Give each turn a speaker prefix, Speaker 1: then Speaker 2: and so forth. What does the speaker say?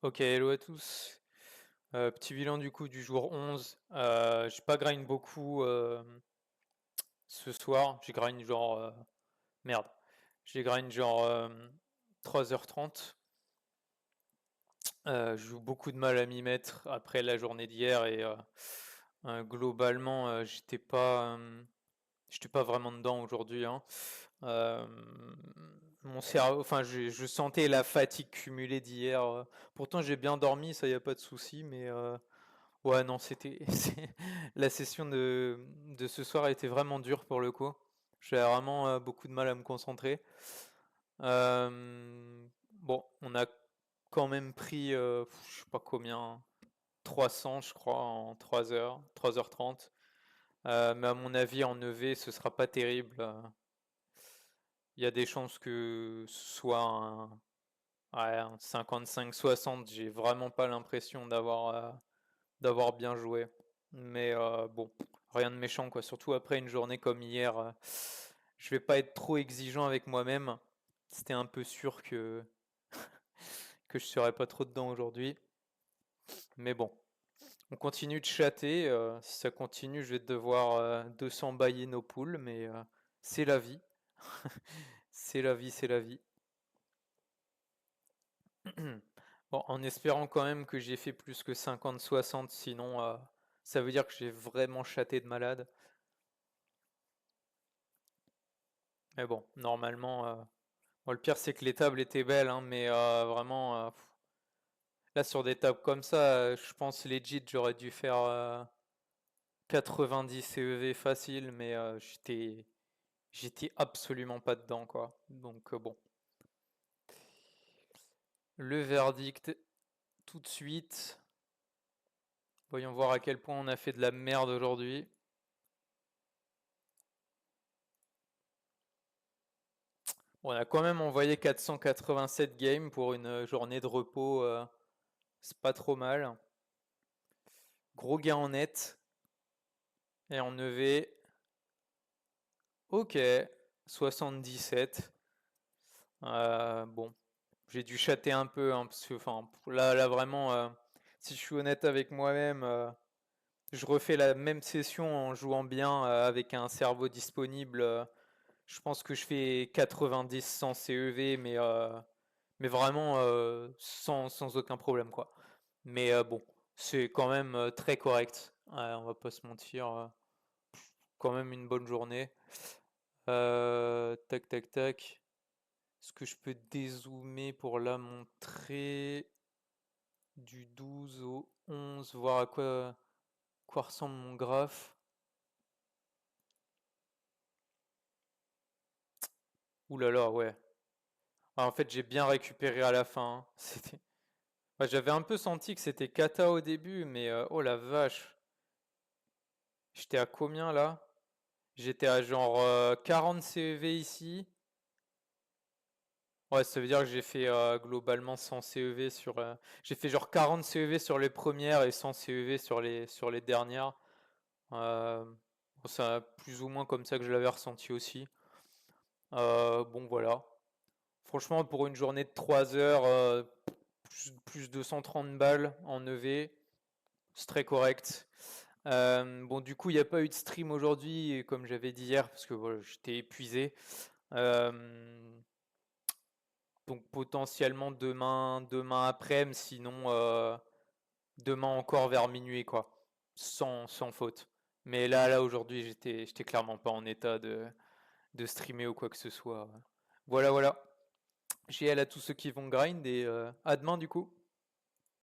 Speaker 1: Ok, hello à tous. Petit bilan du coup du jour 11. J'ai pas grind beaucoup ce soir. J'ai grind genre... merde. J'ai grind genre 3h30. J'ai eu beaucoup de mal à m'y mettre après la journée d'hier et globalement j'étais pas vraiment dedans aujourd'hui, hein. Euh, Mon cerveau, enfin, je sentais la fatigue cumulée d'hier. Pourtant, j'ai bien dormi, ça y a pas de souci, mais ouais, non, la session de ce soir était vraiment dure pour le coup. J'avais vraiment beaucoup de mal à me concentrer. Bon, on a quand même pris, je sais pas combien, 300, je crois, en 3 heures, 3h30. Mais à mon avis, en EV, ce sera pas terrible. Il y a des chances que ce soit ouais, un 55-60. J'ai vraiment pas l'impression d'avoir bien joué. Mais bon, rien de méchant quoi. Surtout après une journée comme hier, je vais pas être trop exigeant avec moi-même. C'était un peu sûr que je serais pas trop dedans aujourd'hui. Mais bon, on continue de chatter. Si ça continue, je vais devoir 200 bailler nos poules, mais c'est la vie. C'est la vie, c'est la vie. Bon, en espérant quand même que j'ai fait plus que 50-60, sinon ça veut dire que j'ai vraiment chaté de malade. Mais bon, normalement, bon, le pire c'est que les tables étaient belles, hein, mais vraiment, là sur des tables comme ça, je pense legit j'aurais dû faire 90 CEV facile, mais j'étais absolument pas dedans quoi. Donc bon, le verdict tout de suite. Voyons voir à quel point on a fait de la merde aujourd'hui. Bon, on a quand même envoyé 487 games pour une journée de repos. C'est pas trop mal. Gros gain en net. Et en EV, ok, 77. Bon, j'ai dû chatter un peu, hein, parce que enfin, là vraiment, si je suis honnête avec moi-même, je refais la même session en jouant bien avec un cerveau disponible. Je pense que je fais 90 sans CEV, mais vraiment sans aucun problème, quoi. Mais bon, c'est quand même très correct. On va pas se mentir. Quand même une bonne journée. Tac, tac, tac. Est-ce que je peux dézoomer pour la montrer du 12 au 11, voir à quoi ressemble mon graphe. Ouh là là, ouais. Ah, en fait, j'ai bien récupéré à la fin, hein. Ouais, j'avais un peu senti que c'était kata au début, mais oh la vache. J'étais à combien là? J'étais à genre 40 CEV ici. Ouais, ça veut dire que j'ai fait globalement 100 CEV sur. J'ai fait genre 40 CEV sur les premières et 100 CEV sur les dernières. Bon, c'est plus ou moins comme ça que je l'avais ressenti aussi. Bon, voilà. Franchement, pour une journée de 3 heures, plus de 130 balles en EV, c'est très correct. Bon, du coup, il n'y a pas eu de stream aujourd'hui, comme j'avais dit hier, parce que voilà, j'étais épuisé. Euh, donc potentiellement demain après-midi, sinon demain encore vers minuit, quoi. Sans faute. Mais là aujourd'hui, j'étais clairement pas en état de streamer ou quoi que ce soit. Voilà, voilà. GL à tous ceux qui vont grind et à demain du coup.